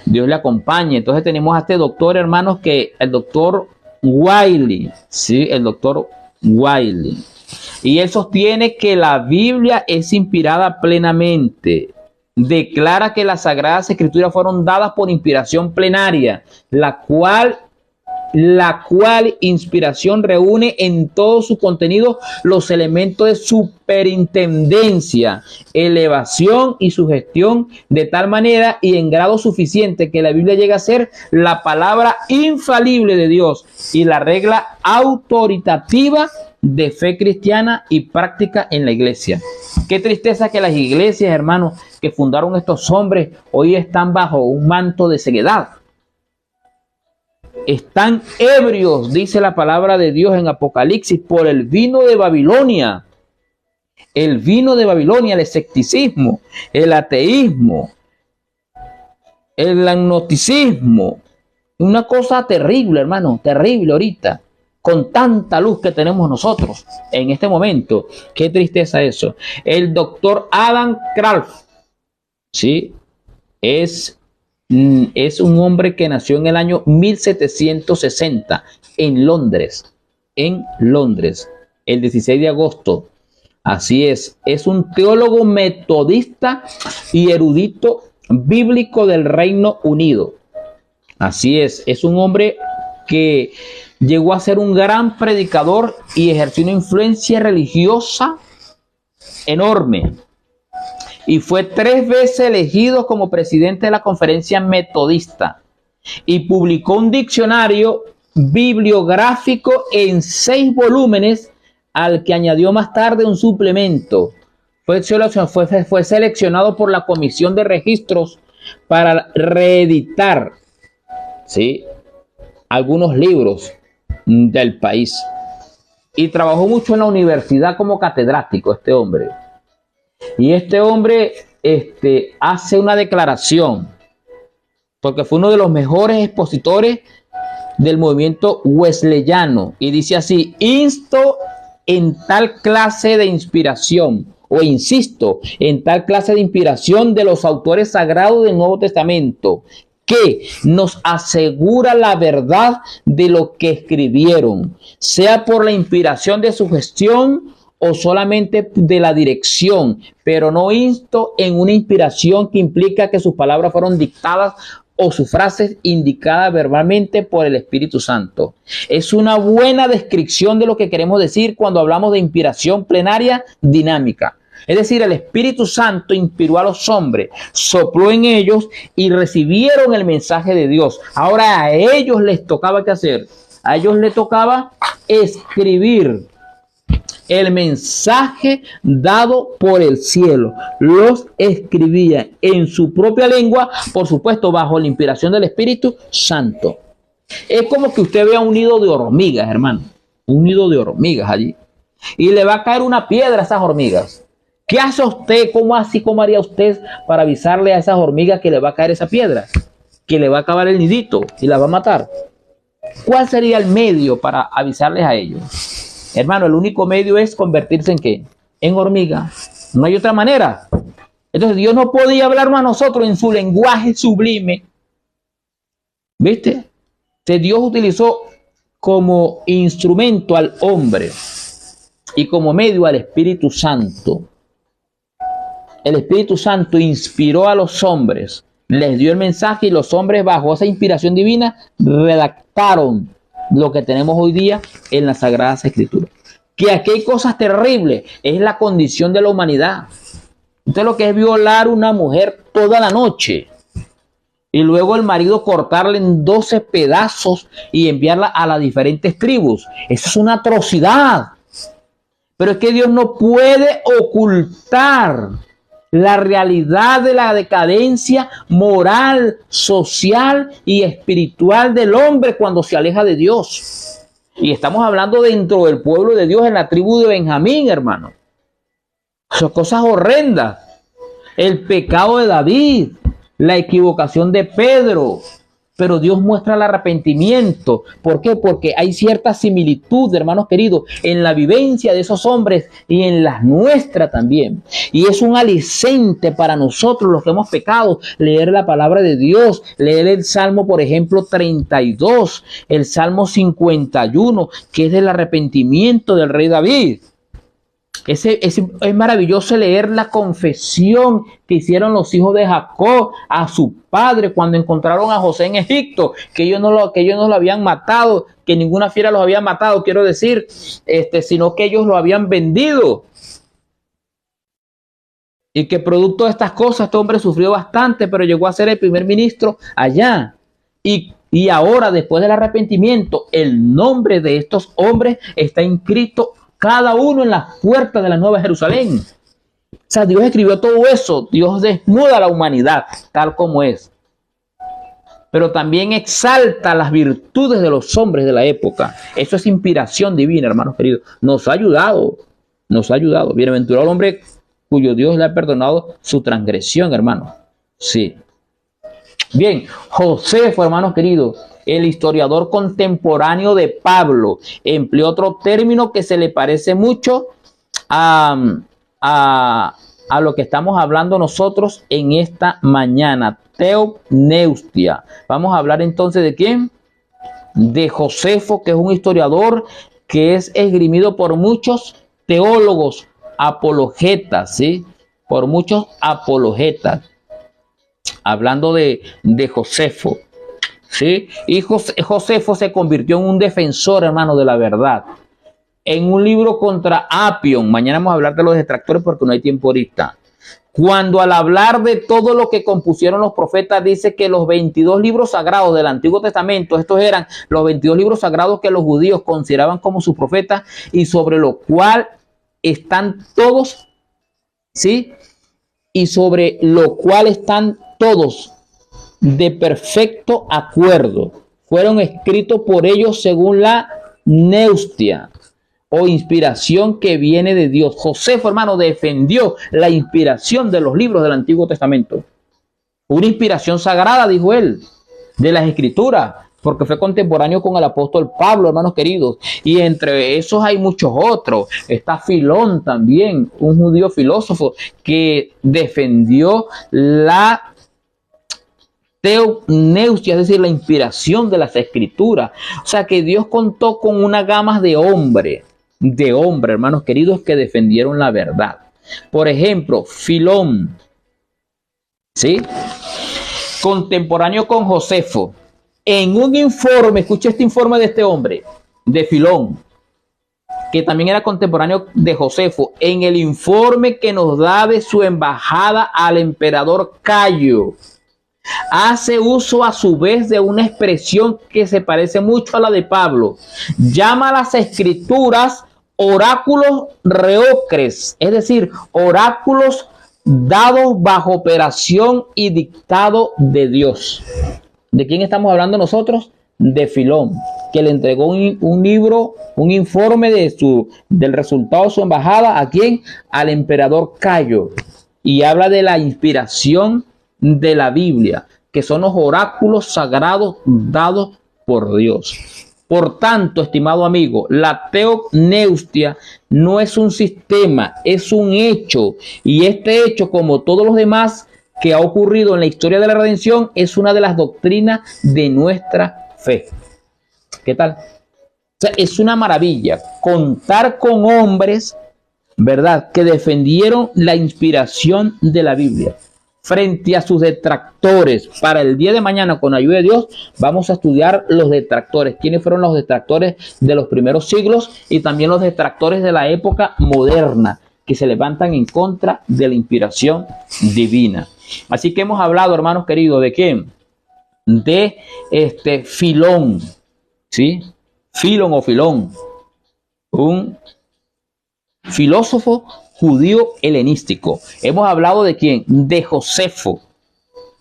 Dios le acompañe. Entonces tenemos a este doctor, hermanos, el doctor Wiley, ¿sí? El doctor Wiley. Y él sostiene que la Biblia es inspirada plenamente. Declara que las Sagradas Escrituras fueron dadas por inspiración plenaria, la cual inspiración reúne en todo su contenido los elementos de superintendencia, elevación y sugestión de tal manera y en grado suficiente que la Biblia llega a ser la palabra infalible de Dios y la regla autoritativa de fe cristiana y práctica en la iglesia. Qué tristeza que las iglesias, hermanos, que fundaron estos hombres hoy están bajo un manto de ceguedad. Están ebrios, dice la palabra de Dios en Apocalipsis, por el vino de Babilonia. El vino de Babilonia, el escepticismo, el ateísmo, el agnosticismo. Una cosa terrible, hermano, terrible ahorita. Con tanta luz que tenemos nosotros en este momento. Qué tristeza eso. El doctor Adam Kralf, ¿sí? Es un hombre que nació en el año 1760 en Londres, el 16 de agosto. Así es un teólogo metodista y erudito bíblico del Reino Unido. Así es un hombre que llegó a ser un gran predicador y ejerció una influencia religiosa enorme. Y fue 3 veces elegido como presidente de la Conferencia Metodista. Y publicó un diccionario bibliográfico en 6 volúmenes, al que añadió más tarde un suplemento. Fue seleccionado por la Comisión de Registros para reeditar, ¿sí?, algunos libros del país. Y trabajó mucho en la universidad como catedrático este hombre. Y este hombre hace una declaración, porque fue uno de los mejores expositores del movimiento wesleyano. Y dice así: insto en tal clase de inspiración, o insisto en tal clase de inspiración de los autores sagrados del Nuevo Testamento, que nos asegura la verdad de lo que escribieron, sea por la inspiración de su gestión o solamente de la dirección, pero no insto en una inspiración que implica que sus palabras fueron dictadas o su frase indicada verbalmente por el Espíritu Santo. Es una buena descripción de lo que queremos decir cuando hablamos de inspiración plenaria dinámica. Es decir, el Espíritu Santo inspiró a los hombres, sopló en ellos y recibieron el mensaje de Dios. Ahora a ellos les tocaba ¿qué hacer? A ellos les tocaba escribir el mensaje dado por el cielo. Los escribía en su propia lengua, por supuesto, bajo la inspiración del Espíritu Santo. Es como que usted vea un nido de hormigas, hermano. Un nido de hormigas allí. Y le va a caer una piedra a esas hormigas. ¿Qué hace usted? ¿Cómo haría usted para avisarle a esas hormigas que le va a caer esa piedra? Que le va a acabar el nidito y la va a matar. ¿Cuál sería el medio para avisarles a ellos? Hermano, el único medio es convertirse ¿en qué? En hormiga. No hay otra manera. Entonces Dios no podía hablarnos a nosotros en su lenguaje sublime. ¿Viste? Entonces Dios utilizó como instrumento al hombre y como medio al Espíritu Santo. El Espíritu Santo inspiró a los hombres, les dio el mensaje y los hombres bajo esa inspiración divina redactaron lo que tenemos hoy día en las Sagradas Escrituras. Que aquí hay cosas terribles, es la condición de la humanidad. Entonces lo que es violar a una mujer toda la noche y luego el marido cortarle en 12 pedazos y enviarla a las diferentes tribus. Eso es una atrocidad. Pero es que Dios no puede ocultar la realidad de la decadencia moral, social y espiritual del hombre cuando se aleja de Dios. Y estamos hablando dentro del pueblo de Dios, en la tribu de Benjamín, hermano. Son cosas horrendas. El pecado de David, la equivocación de Pedro. Pero Dios muestra el arrepentimiento. ¿Por qué? Porque hay cierta similitud, hermanos queridos, en la vivencia de esos hombres y en la nuestra también. Y es un aliciente para nosotros los que hemos pecado, leer la palabra de Dios, leer el Salmo, por ejemplo, 32, el Salmo 51, que es del arrepentimiento del rey David. Es maravilloso leer la confesión que hicieron los hijos de Jacob a su padre cuando encontraron a José en Egipto, que ellos no lo habían matado, que ninguna fiera los había matado, quiero decir, sino que ellos lo habían vendido. Y que producto de estas cosas este hombre sufrió bastante, pero llegó a ser el primer ministro allá. Y ahora, después del arrepentimiento, el nombre de estos hombres está inscrito cada uno en las puertas de la Nueva Jerusalén. O sea, Dios escribió todo eso. Dios desnuda a la humanidad tal como es. Pero también exalta las virtudes de los hombres de la época. Eso es inspiración divina, hermanos queridos. Nos ha ayudado. Bienaventurado el hombre cuyo Dios le ha perdonado su transgresión, hermanos. Sí. Bien, Josefo, hermanos queridos, el historiador contemporáneo de Pablo, empleó otro término que se le parece mucho a lo que estamos hablando nosotros en esta mañana. Teopneustia. Vamos a hablar entonces de quién? De Josefo, que es un historiador que es esgrimido por muchos teólogos, apologetas, ¿sí? Por muchos apologetas. Hablando de Josefo. ¿Sí? Y Josefo se convirtió en un defensor, hermano, de la verdad. En un libro contra Apion, mañana vamos a hablar de los detractores porque no hay tiempo ahorita. Cuando al hablar de todo lo que compusieron los profetas, dice que los 22 libros sagrados del Antiguo Testamento, estos eran los 22 libros sagrados que los judíos consideraban como sus profetas y sobre lo cual están todos, ¿sí? Y sobre lo cual están todos de perfecto acuerdo. Fueron escritos por ellos según la neustia o inspiración que viene de Dios. Josefo, hermano, defendió la inspiración de los libros del Antiguo Testamento. Una inspiración sagrada, dijo él, de las Escrituras, porque fue contemporáneo con el apóstol Pablo, hermanos queridos. Y entre esos hay muchos otros. Está Filón también, un judío filósofo que defendió la teopneustia, es decir, la inspiración de las Escrituras. O sea que Dios contó con una gama de hombres, hermanos queridos, que defendieron la verdad. Por ejemplo, Filón, ¿sí? contemporáneo con Josefo, en un informe, escuche este informe de este hombre, de Filón, que también era contemporáneo de Josefo, en el informe que nos da de su embajada al emperador Cayo, hace uso a su vez de una expresión que se parece mucho a la de Pablo. Llama a las escrituras oráculos reocres, es decir, oráculos dados bajo operación y dictado de Dios. ¿De quién estamos hablando nosotros? De Filón, que le entregó un libro, un informe del resultado de su embajada. ¿A quién? Al emperador Cayo. Y habla de la inspiración de la Biblia, que son los oráculos sagrados dados por Dios. Por tanto, estimado amigo, la teopneustia no es un sistema, es un hecho. Y este hecho, como todos los demás que ha ocurrido en la historia de la redención, es una de las doctrinas de nuestra fe. ¿Qué tal? O sea, es una maravilla contar con hombres, ¿verdad?, que defendieron la inspiración de la Biblia frente a sus detractores. Para el día de mañana, con ayuda de Dios, vamos a estudiar los detractores. ¿Quiénes fueron los detractores de los primeros siglos y también los detractores de la época moderna, que se levantan en contra de la inspiración divina? Así que hemos hablado, hermanos queridos, ¿de quién? De Filón, ¿sí? Filón o Filón, un filósofo judío helenístico. Hemos hablado de quién? De Josefo,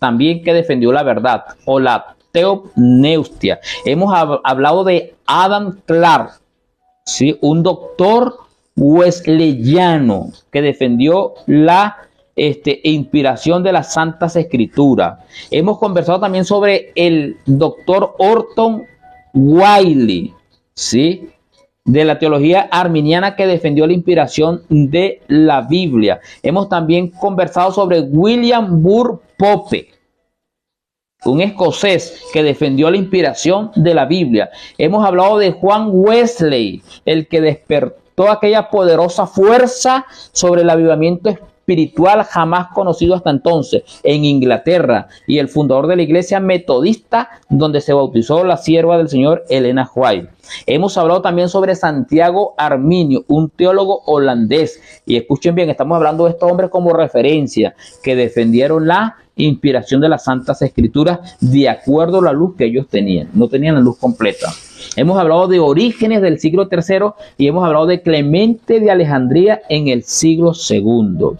también, que defendió la verdad, o la teopneustia. Hemos hablado de Adam Clarke, ¿sí?, un doctor wesleyano que defendió la inspiración de las Santas Escrituras. Hemos conversado también sobre el doctor Orton Wiley, ¿sí?, de la teología arminiana, que defendió la inspiración de la Biblia. Hemos también conversado sobre William Burr Pope, un escocés que defendió la inspiración de la Biblia. Hemos hablado de Juan Wesley, el que despertó aquella poderosa fuerza sobre el avivamiento espiritual jamás conocido hasta entonces en Inglaterra, y el fundador de la iglesia metodista donde se bautizó la sierva del Señor, Elena White. Hemos hablado también sobre Santiago Arminio, un teólogo holandés, y escuchen bien, estamos hablando de estos hombres como referencia, que defendieron la inspiración de las Santas Escrituras de acuerdo a la luz que ellos tenían. No tenían la luz completa. Hemos hablado de Orígenes del siglo III y hemos hablado de Clemente de Alejandría en el siglo II.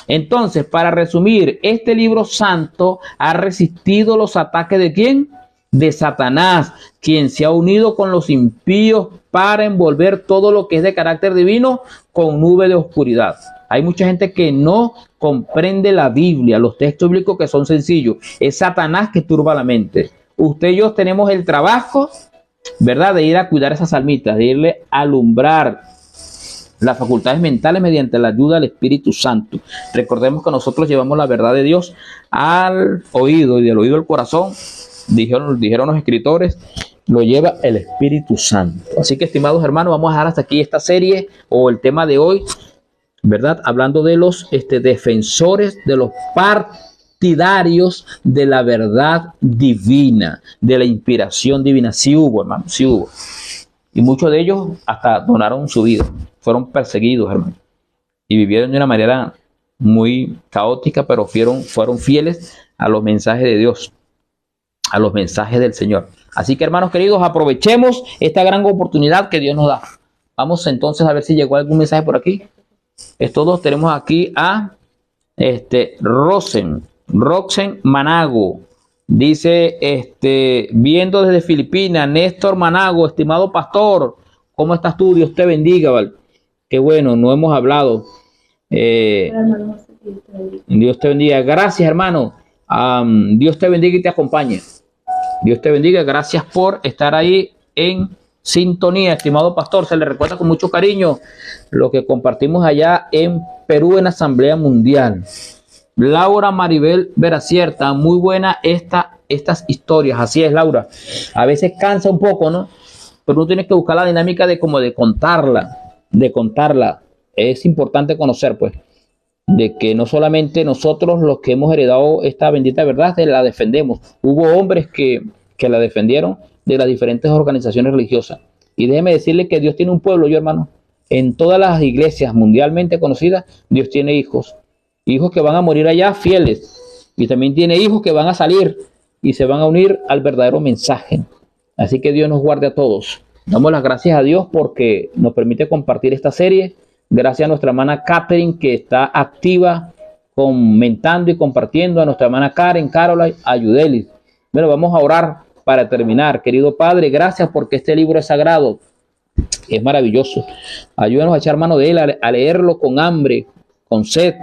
Entonces, para resumir, este libro santo ha resistido los ataques ¿de quién? De Satanás, quien se ha unido con los impíos para envolver todo lo que es de carácter divino con nube de oscuridad. Hay mucha gente que no comprende la Biblia, los textos bíblicos, que son sencillos. Es Satanás que turba la mente. Usted y yo tenemos el trabajo, ¿verdad?, de ir a cuidar esas almitas, de irle a alumbrar las facultades mentales mediante la ayuda del Espíritu Santo. Recordemos que nosotros llevamos la verdad de Dios al oído, y del oído al corazón, dijeron los escritores, lo lleva el Espíritu Santo. Así que, estimados hermanos, vamos a dejar hasta aquí esta serie, o el tema de hoy, ¿verdad?, hablando de los defensores, de los partidarios de la verdad divina, de la inspiración divina. Sí hubo, hermano, sí hubo. Y muchos de ellos hasta donaron su vida. Fueron perseguidos, hermano, y vivieron de una manera muy caótica, pero fueron fieles a los mensajes de Dios, a los mensajes del Señor. Así que, hermanos queridos, aprovechemos esta gran oportunidad que Dios nos da. Vamos entonces a ver si llegó algún mensaje por aquí. Todos tenemos aquí a Roxen Manago. Dice, viendo desde Filipinas, Néstor Manago, estimado pastor, ¿cómo estás tú? Dios te bendiga, ¿vale? Qué bueno, no hemos hablado. Dios te bendiga. Gracias, hermano. Dios te bendiga y te acompañe. Dios te bendiga. Gracias por estar ahí en sintonía, estimado pastor. Se le recuerda con mucho cariño lo que compartimos allá en Perú en Asamblea Mundial. Laura Maribel Veracierta, muy buena estas historias. Así es, Laura. A veces cansa un poco, ¿no? Pero uno tiene que buscar la dinámica de contarla. Es importante conocer, pues. de que no solamente nosotros los que hemos heredado esta bendita verdad la defendemos. Hubo hombres que la defendieron de las diferentes organizaciones religiosas. Y déjeme decirle que Dios tiene un pueblo, yo hermano, en todas las iglesias mundialmente conocidas, Dios tiene hijos. Hijos que van a morir allá fieles. Y también tiene hijos que van a salir y se van a unir al verdadero mensaje. Así que Dios nos guarde a todos. Damos las gracias a Dios porque nos permite compartir esta serie. Gracias a nuestra hermana Catherine, que está activa comentando y compartiendo, a nuestra hermana Karen, Caroline, a Yudelis. Bueno, vamos a orar para terminar. Querido Padre, gracias porque este libro es sagrado, es maravilloso. Ayúdanos a echar mano de él, a leerlo con hambre, con sed,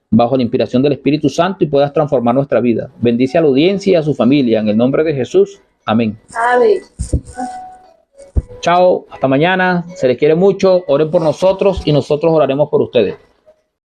bajo la inspiración del Espíritu Santo, y puedas transformar nuestra vida. Bendice a la audiencia y a su familia, en el nombre de Jesús. Amén. Amén. Chao, hasta mañana. Se les quiere mucho. Oren por nosotros y nosotros oraremos por ustedes.